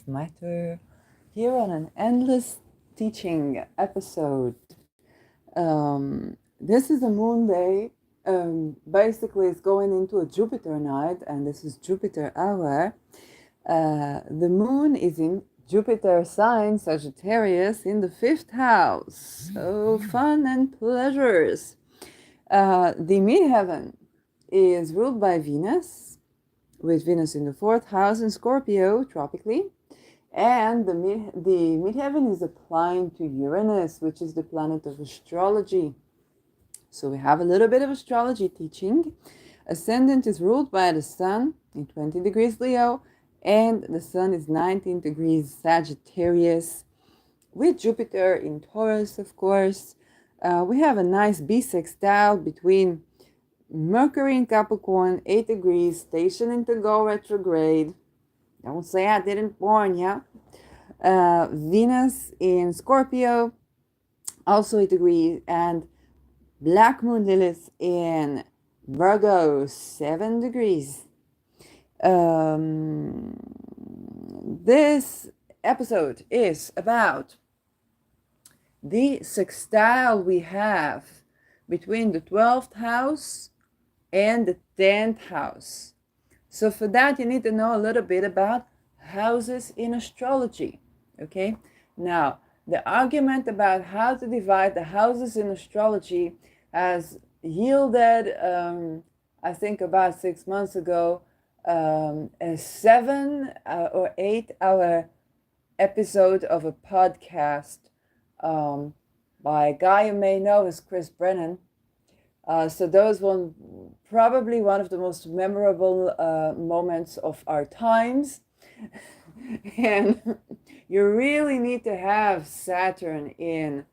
matter here on an endless teaching episode. This is a moon day. Basically, it's going into a Jupiter night, and this is Jupiter hour. The moon is in Jupiter sign Sagittarius in the 5th house. So fun and pleasures. The midheaven is ruled by Venus, with Venus in the 4th house in Scorpio, tropically. And the midheaven is applying to Uranus, which is the planet of astrology. So we have a little bit of astrology teaching. Ascendant is ruled by the Sun in 20 degrees Leo, and the Sun is 19 degrees Sagittarius, with Jupiter in Taurus, of course. We have a nice bisextile between Mercury in Capricorn, 8 degrees, station into go retrograde. Don't say I didn't warn ya. Venus in Scorpio, also 8 degrees, and Black Moon Lilith in Virgo, 7 degrees. This episode is about the sextile we have between the 12th house and the 10th house. So for that, you need to know a little bit about houses in astrology, okay? Now, the argument about how to divide the houses in astrology has yielded, I think about 6 months ago, a 7 or 8 hour episode of a podcast by a guy you may know as Chris Brennan. So those were probably one of the most memorable moments of our times. And you really need to have Saturn in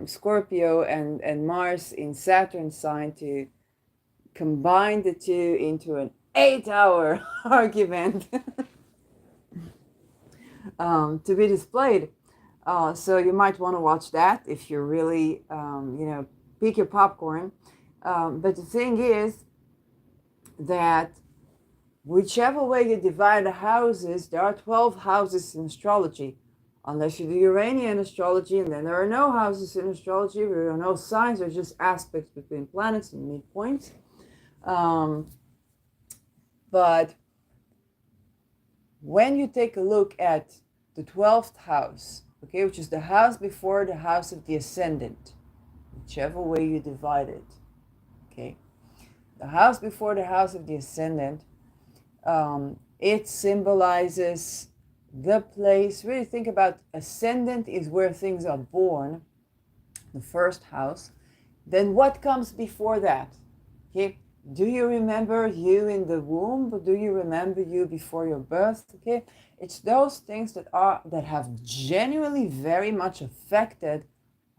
Scorpio and Mars in Saturn sign to combine the two into an 8-hour argument to be displayed. So you might want to watch that if you're really, pick your popcorn. But the thing is that whichever way you divide the houses, there are 12 houses in astrology. Unless you do Uranian astrology, and then there are no houses in astrology, there are no signs, there's just aspects between planets and midpoints. But when you take a look at the 12th house, okay, which is the house before the house of the ascendant, whichever way you divide it, okay, the house before the house of the ascendant, it symbolizes the place. Really think about ascendant is where things are born, the first house. Then what comes before that? Okay, do you remember you in the womb? Do you remember you before your birth? Okay, it's those things that have genuinely very much affected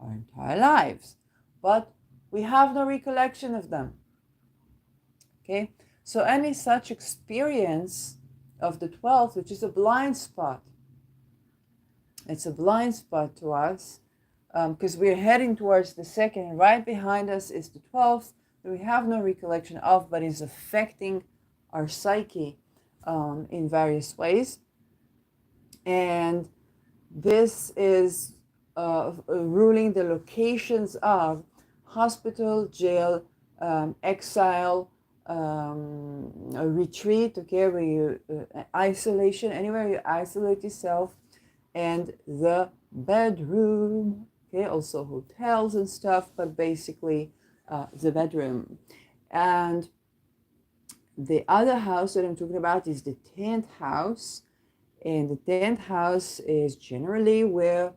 our entire lives, but we have no recollection of them. Okay, so any such experience of the 12th, which is a blind spot, it's a blind spot to us because we're heading towards the second, and right behind us is the 12th that we have no recollection of, but is affecting our psyche in various ways. And this is ruling the locations of hospital, jail, exile, a retreat, okay, where you isolation, anywhere you isolate yourself, and the bedroom, okay, also hotels and stuff, but basically the bedroom. And the other house that I'm talking about is the 10th house, and the 10th house is generally where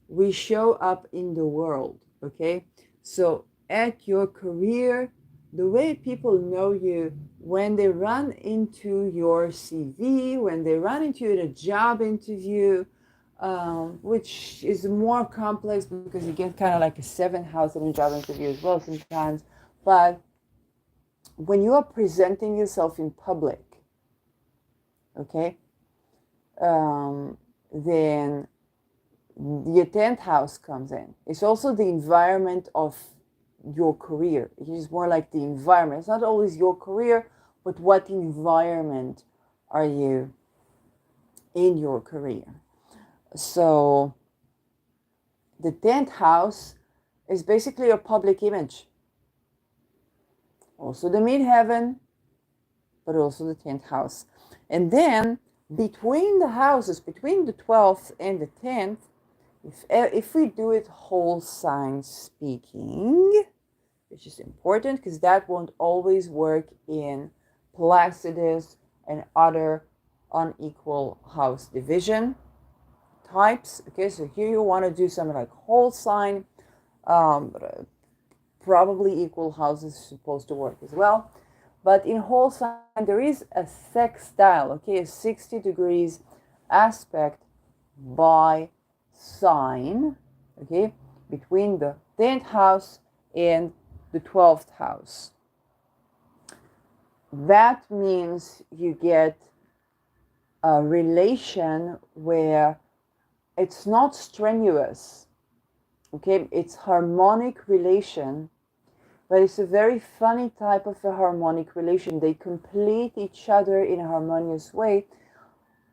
we show up in the world, okay? So at your career, the way people know you, when they run into your CV, when they run into the job interview, which is more complex because you get kind of like a 7th house in a job interview as well sometimes. But when you are presenting yourself in public, okay, then your 10th house comes in. It's also the environment of your career. It is more like the environment. It's not always your career, but what environment are you in your career. So the 10th house is basically your public image. Also the midheaven, but also the 10th house. And then between the houses, between the 12th and the 10th, if we do it whole sign speaking, which is important because that won't always work in Placidus and other unequal house division types. Okay, so here you want to do something like whole sign, but probably equal houses is supposed to work as well. But in whole sign, there is a sextile, okay, a 60 degrees aspect by sign, okay, between the 10th house and the 12th house. That means you get a relation where it's not strenuous, okay, it's harmonic relation, but it's a very funny type of a harmonic relation. They complete each other in a harmonious way.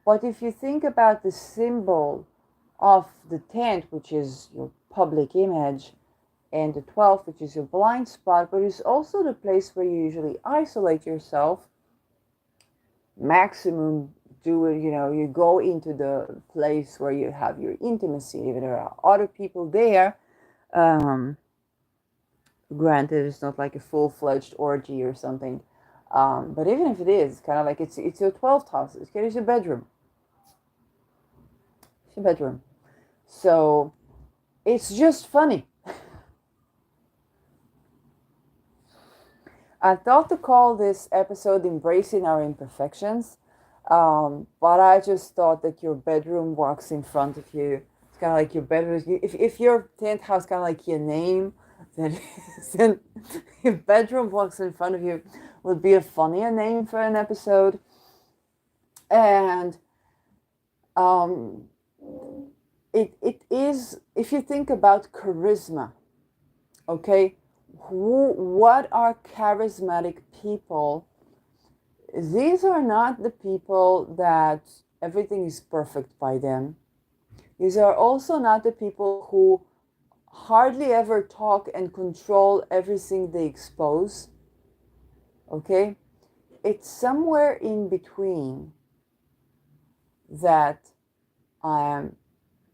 But if you think about the symbol of the 10th, which is your public image, and the 12th, which is your blind spot, but it's also the place where you usually isolate yourself. Maximum you go into the place where you have your intimacy. If there are other people there, granted, it's not like a full-fledged orgy or something, but even if it is, kind of like it's your 12th house. It's your bedroom. It's your bedroom. So it's just funny. I thought to call this episode Embracing Our Imperfections, but I just thought that your bedroom walks in front of you. It's kind of like your bedroom. If your 10th house kind of like your name, then your bedroom walks in front of you would be a funnier name for an episode. And it is, if you think about charisma, okay, what are charismatic people? These are not the people that everything is perfect by them. These are also not the people who hardly ever talk and control everything they expose. Okay? It's somewhere in between that I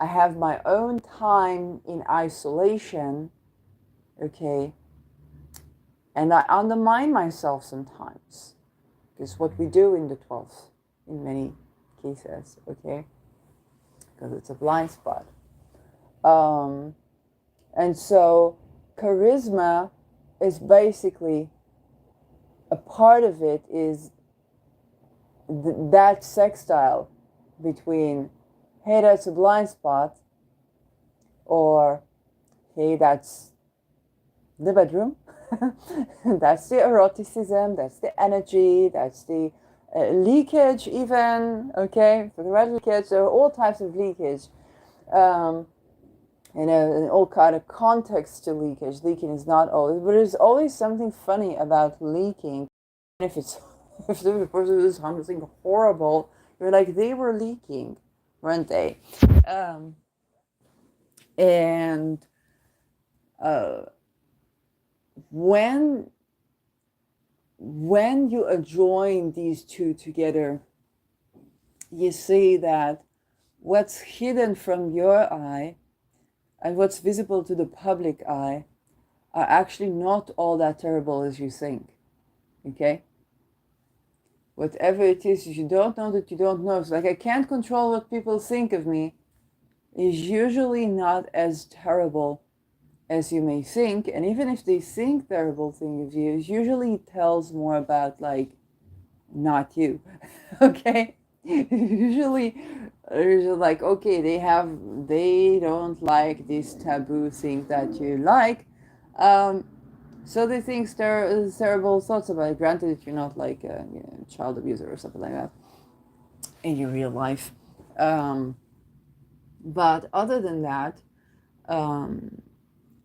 have my own time in isolation, okay, and I undermine myself sometimes. Because what we do in the 12th, in many cases, okay, because it's a blind spot. And so charisma is basically, a part of it is that sextile between, hey, that's a blind spot, or hey, that's the bedroom. That's the eroticism, that's the energy, that's the leakage even, okay, for the red leakage. There are all types of leakage, and all kind of context to leakage. Leaking is not always, but there's always something funny about leaking. If the person is something horrible, you're like, they were leaking, weren't they? And when you join these two together, you see that what's hidden from your eye and what's visible to the public eye are actually not all that terrible as you think. Okay? Whatever it is, if you don't know that you don't know. It's like, I can't control what people think of me, is usually not as terrible as you may think. And even if they think terrible thing of you, it usually tells more about, like, not you. Okay? Usually there's like, okay, they don't like this taboo thing that you like, so they think terrible thoughts about it. Granted, if you're not like a child abuser or something like that in your real life, but other than that,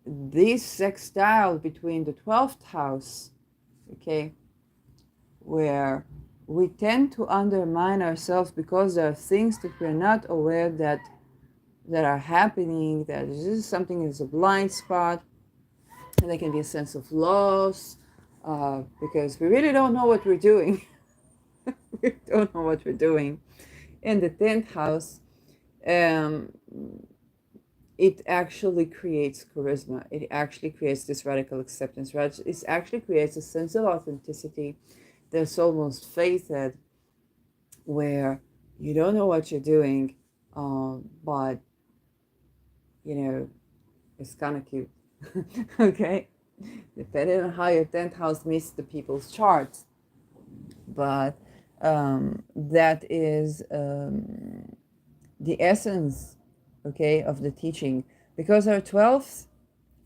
this sextile between the 12th house, okay, where we tend to undermine ourselves because there are things that we're not aware that are happening, that this is something is a blind spot, and there can be a sense of loss because we really don't know what we're doing. We don't know what we're doing. In the 10th house, um, it actually creates charisma. It actually creates this radical acceptance. Right? It actually creates a sense of authenticity. There's almost faith that where you don't know what you're doing, but you know it's kind of cute. Okay, depending on how your 10th house meets the people's charts, but that is the essence, okay, of the teaching. Because our 12th,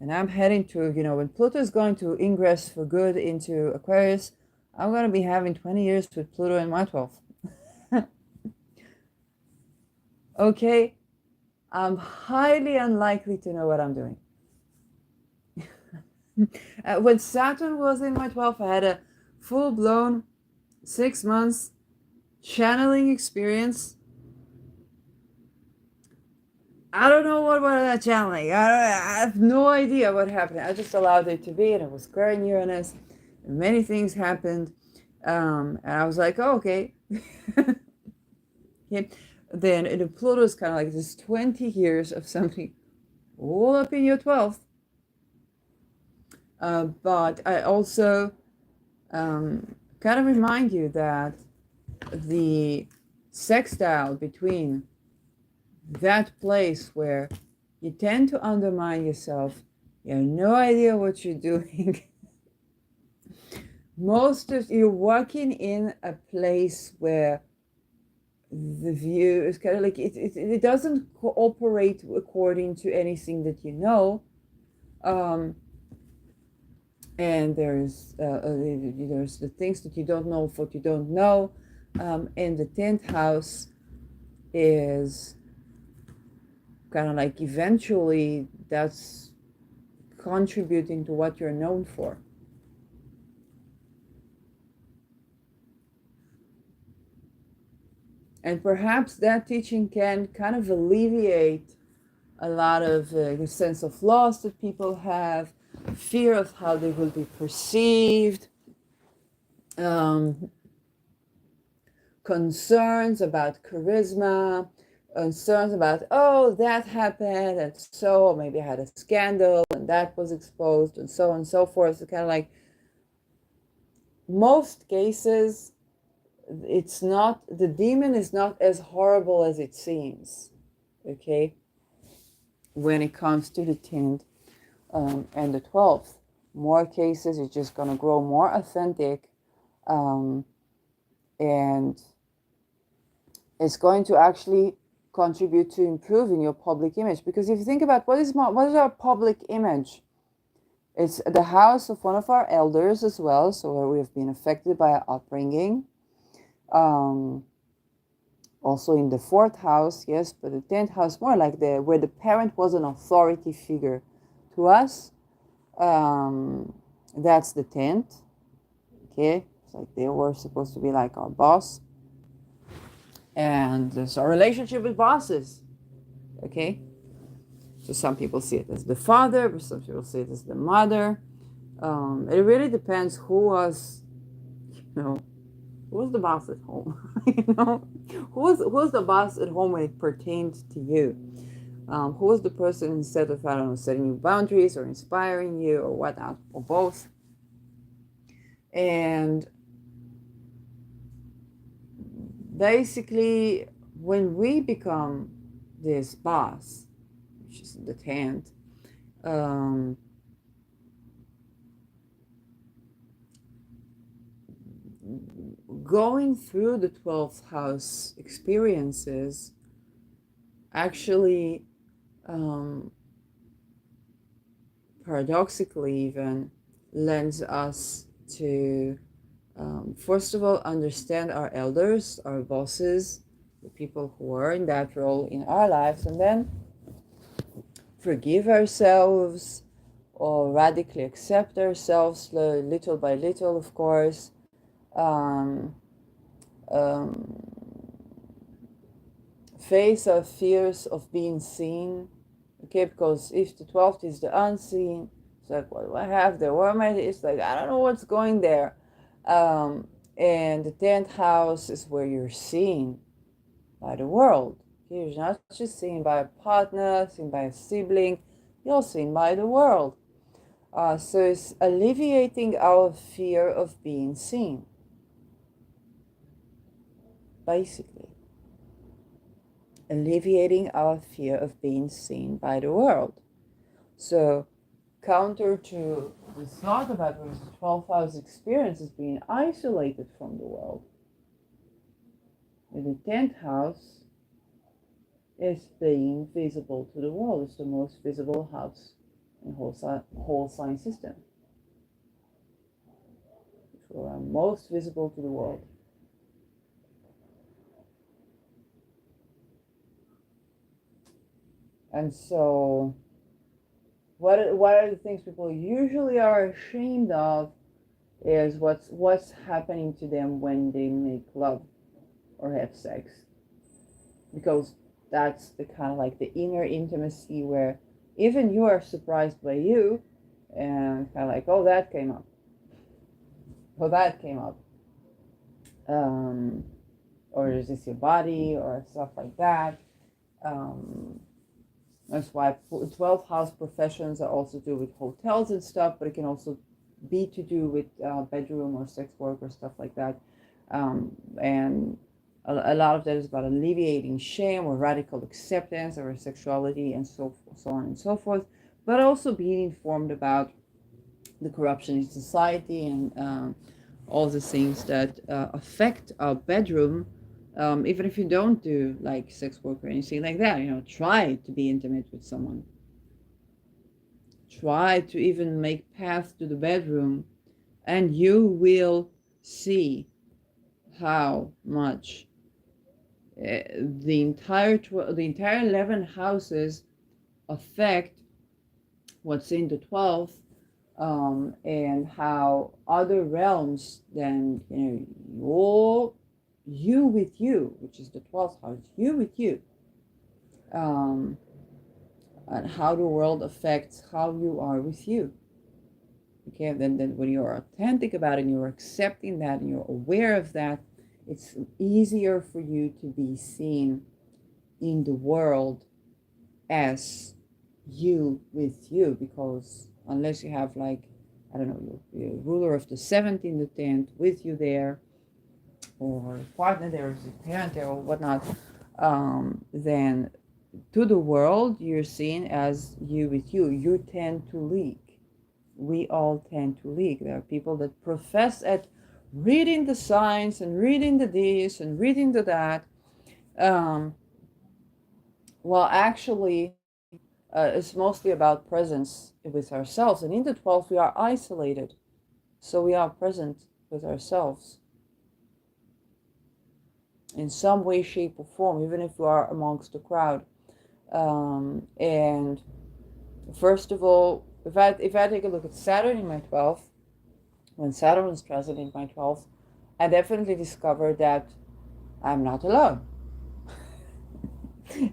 and I'm heading to, when Pluto is going to ingress for good into Aquarius, I'm going to be having 20 years with Pluto in my 12th. Okay, I'm highly unlikely to know what I'm doing. When Saturn was in my 12th, I had a full-blown 6 months channeling experience. I don't know what was that channeling. I have no idea what happened. I just allowed it to be, and it was square in Uranus, and many things happened. And I was like, oh, okay. Okay. Then the Pluto is kind of like this 20 years of something all up in your 12th. But I also kind of remind you that the sextile between that place where you tend to undermine yourself, you have no idea what you're doing. Most of you're walking in a place where the view is kind of like it doesn't cooperate according to anything that you know. And there's the things that you don't know of what you don't know. And the 10th house is kind of like eventually that's contributing to what you're known for. And perhaps that teaching can kind of alleviate a lot of the sense of loss that people have, fear of how they will be perceived, concerns about charisma, concerns about, oh, that happened, and so maybe I had a scandal and that was exposed, and so on and so forth. It's kind of like most cases, it's not, the demon is not as horrible as it seems, okay, when it comes to the 10th and the 12th. More cases, it's just going to grow more authentic, and it's going to actually contribute to improving your public image. Because if you think about what is our public image, it's the house of one of our elders as well, so where we have been affected by our upbringing. Also in the 4th house, yes, but the 10th house more like where the parent was an authority figure to us. That's the 10th. Okay, it's like they were supposed to be like our boss. And there's our relationship with bosses. Okay, so some people see it as the father, but some people see it as the mother. It really depends who was, who was the boss at home. Who was the boss at home when it pertained to you. Who was the person, instead of, I don't know, setting you boundaries or inspiring you or whatnot, or both. And basically, when we become this boss, which is the 10th, going through the 12th house experiences actually, paradoxically even, lends us to, first of all, understand our elders, our bosses, the people who are in that role in our lives, and then forgive ourselves or radically accept ourselves little by little, of course, um, face our fears of being seen. Okay, because if the 12th is the unseen, it's like, what do I have there? Where am I? It's like, I don't know what's going there. Um, and the 10th house is where you're seen by the world. You're not just seen by a partner, seen by a sibling, you're seen by the world. So it's alleviating our fear of being seen, basically. Alleviating our fear of being seen by the world. So, counter to the thought about what the 12th house experience is being isolated from the world. And the 10th house is being visible to the world. It's the most visible house in the whole sign system. Which are most visible to the world. And so, what are the things people usually are ashamed of is what's happening to them when they make love or have sex, because that's the kind of like the inner intimacy where even you are surprised by you, and kind of like, oh, that came up, oh, that came up, um, or is this your body or stuff like that. um, That's why 12th house professions are also do with hotels and stuff, but it can also be to do with bedroom or sex work or stuff like that. And a lot of that is about alleviating shame or radical acceptance of our sexuality and so on and so forth, but also being informed about the corruption in society and all the things that affect our bedroom. Even if you don't do like sex work or anything like that, try to be intimate with someone. Try to even make path to the bedroom, and you will see how much the entire 11 houses affect what's in the 12th, and how other realms then, you with you, which is the 12th house, you with you, um, and how the world affects how you are with you. Okay, and then when you're authentic about it and you're accepting that and you're aware of that, it's easier for you to be seen in the world as you with you, because unless you have, like, I don't know, your ruler of the 7th in the 10th with you there, or partner there, or a parent there, or whatnot, then to the world you're seen as you with you. You tend to leak. We all tend to leak. There are people that profess at reading the signs and reading the this and reading the that, um, well, actually, it's mostly about presence with ourselves. And in the 12th, we are isolated. So we are present with ourselves in some way, shape, or form, even if we are amongst the crowd. And first of all, if I take a look at Saturn in my 12th, when Saturn was present in my 12th, I definitely discovered that I'm not alone.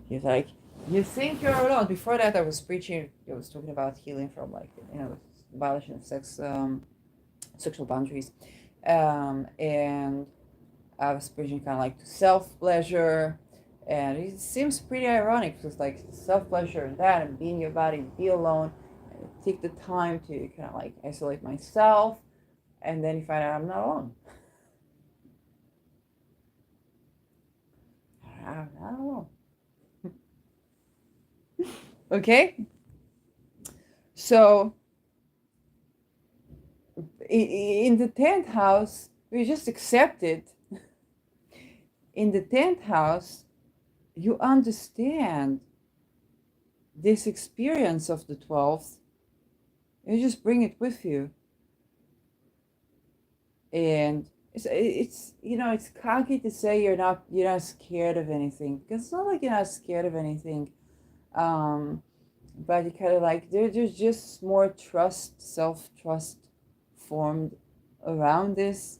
He's like, you think you're alone. Before that, I was preaching, I was talking about healing from, like, abolishing of sexual boundaries. And I was preaching kind of like to self-pleasure. And it seems pretty ironic, because like self-pleasure and that, and being your body, and be alone, and take the time to kind of like isolate myself, and then you find out I'm not alone. I'm not alone. Okay? So in the 10th house, we just accept it. In the 10th house, you understand this experience of the 12th. You just bring it with you. And it's cocky to say you're not scared of anything, because it's not like you're not scared of anything. But you kind of like, there's just more trust, self-trust formed around this.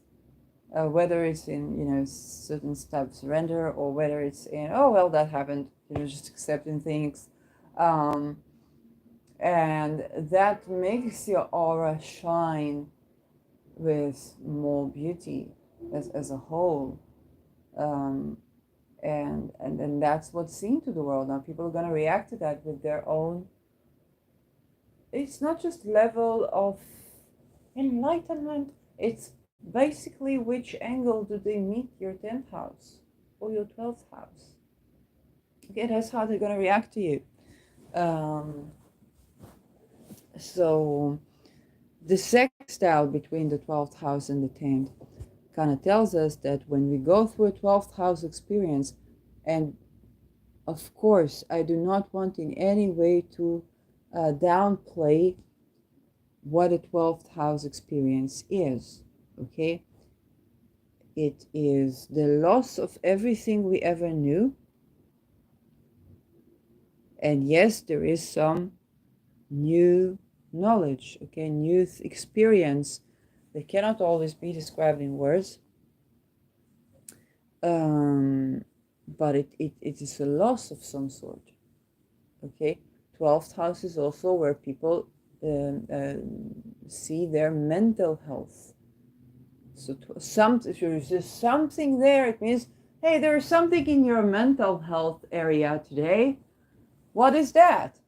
whether it's in, certain type of surrender, or whether it's in, oh, well, that happened, just accepting things. Um, and that makes your aura shine with more beauty as a whole. Um, and then that's what's seen to the world. Now people are going to react to that with their own, it's not just level of enlightenment, it's basically which angle do they meet your 10th house or your 12th house. Okay, that's how they're going to react to you. So the sextile between the 12th house and the 10th kind of tells us that when we go through a 12th house experience, and of course, I do not want in any way to downplay what a 12th house experience is, okay? It is the loss of everything we ever knew. And yes, there is some new knowledge, okay, new experience that cannot always be described in words. But it is a loss of some sort, okay? 12th house is also where people see their mental health. So if there's just something there, it means, hey, there's something in your mental health area today. What is that?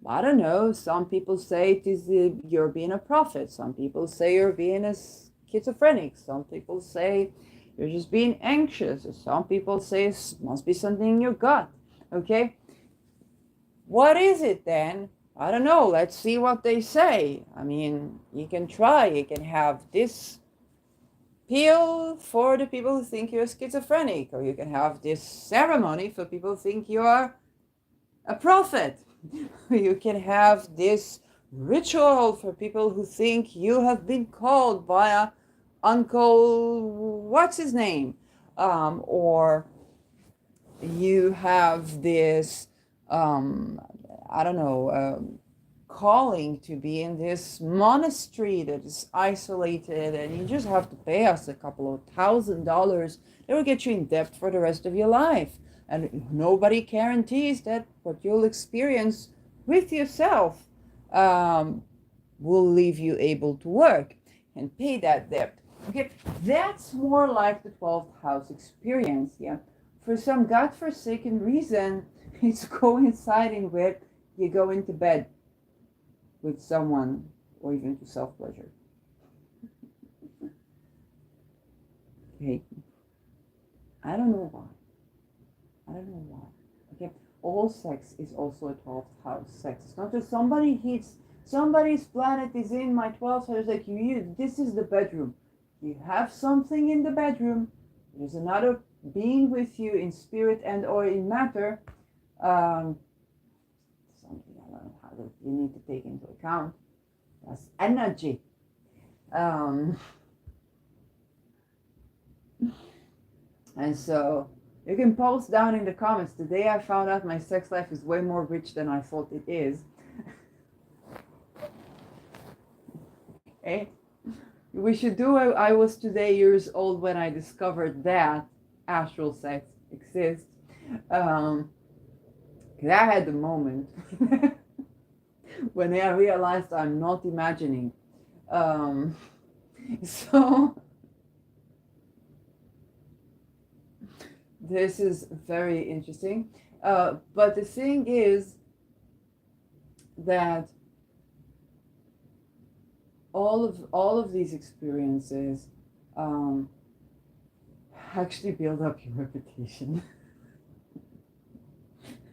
I don't know. Some people say it is you're being a prophet. Some people say you're being a schizophrenic. Some people say you're just being anxious. Some people say it must be something in your gut. Okay? What is it then? I don't know. Let's see what they say. I mean, you can try. You can have this pill for the people who think you're schizophrenic, or you can have this ceremony for people who think you are a prophet. You can have this ritual for people who think you have been called by a uncle, what's his name? Or you have this, I don't know, calling to be in this monastery that is isolated, and you just have to pay us a couple of $1,000. It will get you in debt for the rest of your life. And nobody guarantees that what you'll experience with yourself will leave you able to work and pay that debt. Okay, that's more like the 12th house experience. Yeah, for some godforsaken reason, it's coinciding with you go into bed with someone, or even to self-pleasure. Okay, I don't know why. I don't know why. Okay, all sex is also a 12th house sex. It's not just somebody's planet is in my 12th house. Like this is the bedroom. You have something in the bedroom. There's another being with you in spirit and or in matter. Something I don't know how that you need to take into account. That's energy. And so you can post down in the comments. Today I found out my sex life is way more rich than I thought it is. Okay. We should do I was today years old when I discovered that astral sex exists. I had the moment when I realized I'm not imagining. So this is very interesting. But the thing is that all of these experiences actually build up your reputation.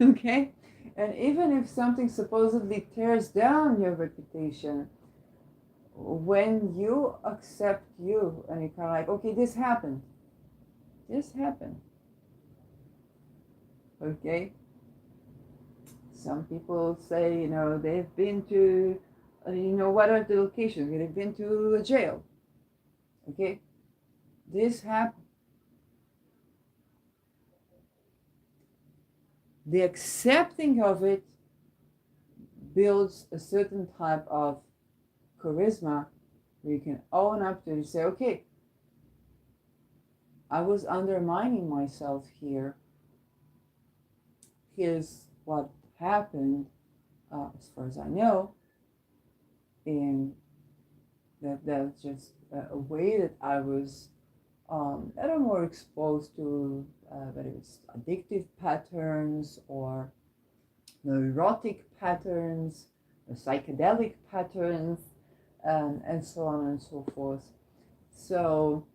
Okay? And even if something supposedly tears down your reputation, when you accept you and you're kind of like, okay, this happened. Okay? Some people say, they've been to, what are the locations? They've been to a jail. Okay? This happened. The accepting of it builds a certain type of charisma where you can own up to it and say, okay, I was undermining myself here. Here's what happened, as far as I know, and that's just a way that I was a little more exposed to whether it's addictive patterns or neurotic patterns, or psychedelic patterns, and so on and so forth. So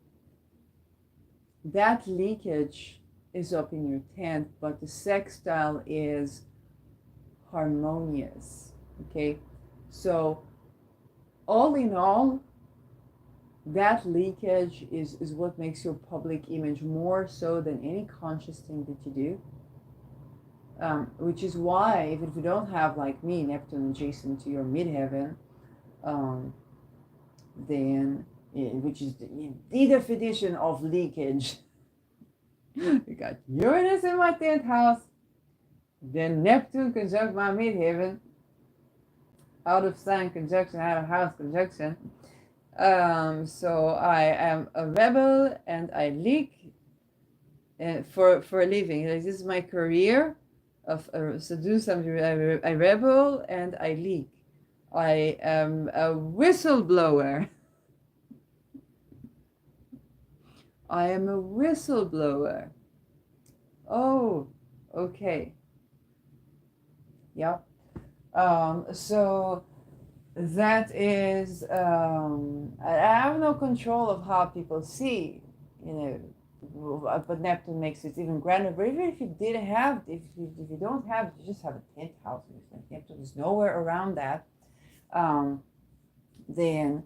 that leakage is up in your 10th, but the sextile is harmonious. Okay, so all in all, that leakage is what makes your public image more so than any conscious thing that you do. Which is why, even if you don't have, like me, Neptune adjacent to your midheaven, then, which is the definition of leakage. You got Uranus in my 10th house, then Neptune conjunct my midheaven, out of sign conjunction, out of house conjunction. So I am a rebel and I leak for a living. This is my career of seduce. I rebel and I leak. I am a whistleblower. I am a whistleblower. Oh, okay. Yeah. So that is, I have no control of how people see, but Neptune makes it even grander. But even if you didn't have, if you don't have, you just have a 10th house, Neptune is nowhere around that, then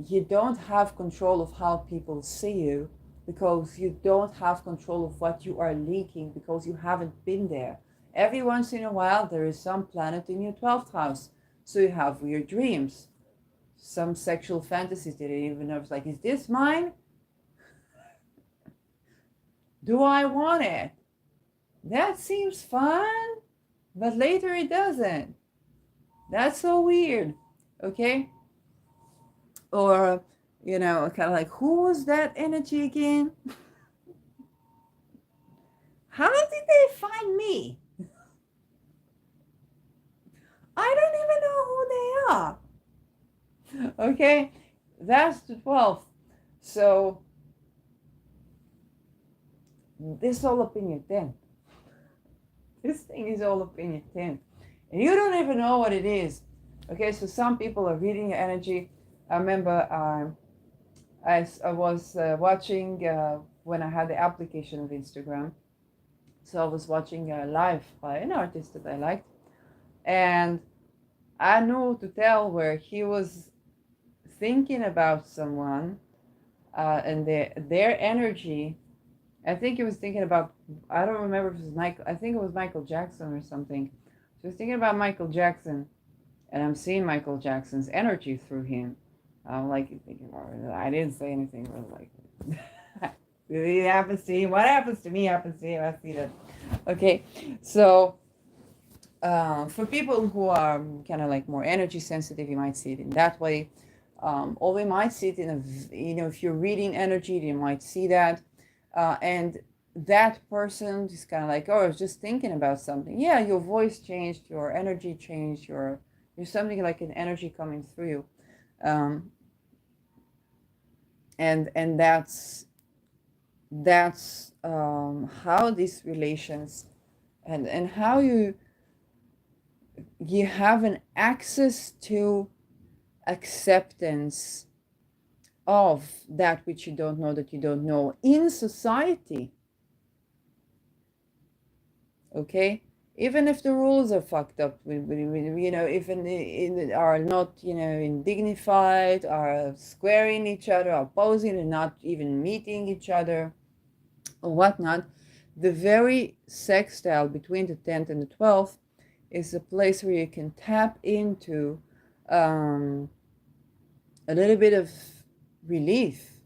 you don't have control of how people see you, because you don't have control of what you are leaking, because you haven't been there. Every once in a while, there is some planet in your 12th house. So you have weird dreams, some sexual fantasies that you didn't even know. It's like, is this mine? Do I want it? That seems fun, but later it doesn't. That's so weird, okay? Or, kind of like, who was that energy again? How did they find me? I don't even know who they are. Okay, that's the 12th. So this is all up in your 10th. This thing is all up in your 10th. And you don't even know what it is. Okay, so some people are reading your energy. I remember I was watching when I had the application of Instagram. So I was watching live by an artist that I liked. And I knew to tell where he was thinking about someone and their energy. I think he was thinking about, I don't remember if it was Michael, I think it was Michael Jackson or something. So he was thinking about Michael Jackson, and I'm seeing Michael Jackson's energy through him. I'm like, I didn't say anything, really, like, it happens to him. What happens to me happens to him. I see that. Okay, so for people who are kind of like more energy sensitive, you might see it in that way. Or we might see it in a, if you're reading energy, you might see that. And that person is kind of like, oh, I was just thinking about something. Yeah, your voice changed, your energy changed, you're something like an energy coming through you. And that's how these relations and how you have an access to acceptance of that which you don't know that you don't know in society. Okay, even if the rules are fucked up, even are not, indignified, are squaring each other, are opposing and not even meeting each other or whatnot, the very sextile between the 10th and the 12th is a place where you can tap into a little bit of relief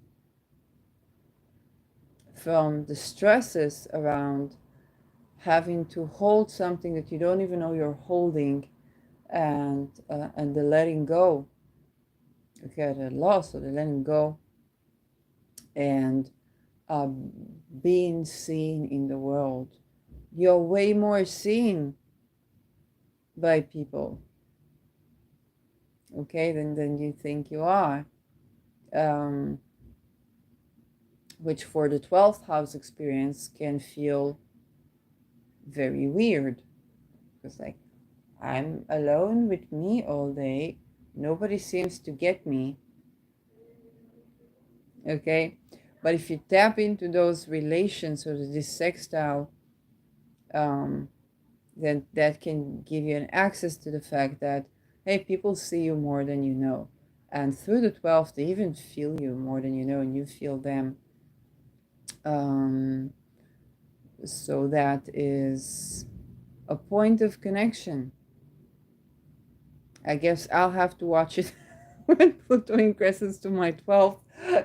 from the stresses around having to hold something that you don't even know you're holding, and the letting go, okay, the loss or the letting go, and being seen in the world. You're way more seen by people, okay, than you think you are. Um, which for the 12th house experience can feel very weird. Because, like, I'm alone with me all day. Nobody seems to get me. Okay? But if you tap into those relations or this sextile, um, then that can give you an access to the fact that, hey, people see you more than you know. And through the 12th, they even feel you more than you know, and you feel them. Um, so that is a point of connection. I guess I'll have to watch it when Pluto ingresses to my 12th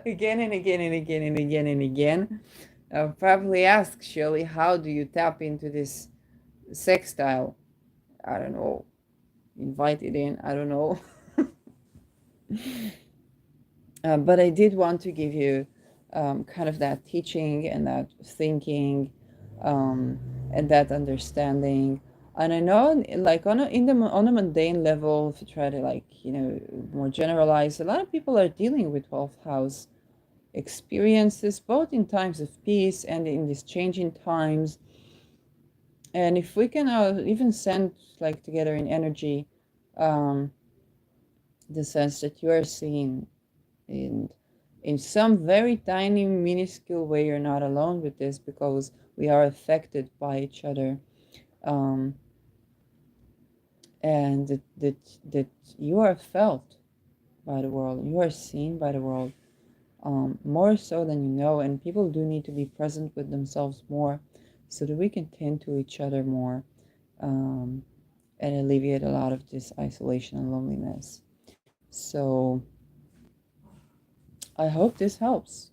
again and again and again and again and again. I'll probably ask Shirley, how do you tap into this sextile? I don't know. Invite it in. I don't know. But I did want to give you kind of that teaching and that thinking um, and that understanding. And I know, like on a mundane level, if you try to, like, more generalize, a lot of people are dealing with 12th house experiences, both in times of peace and in these changing times. And if we can even send, like, together in energy, um, the sense that you are seeing in some very tiny, minuscule way, you're not alone with this, because we are affected by each other, um, and that you are felt by the world, you are seen by the world, more so than you know, and people do need to be present with themselves more, so that we can tend to each other more, um, and alleviate a lot of this isolation and loneliness. So I hope this helps.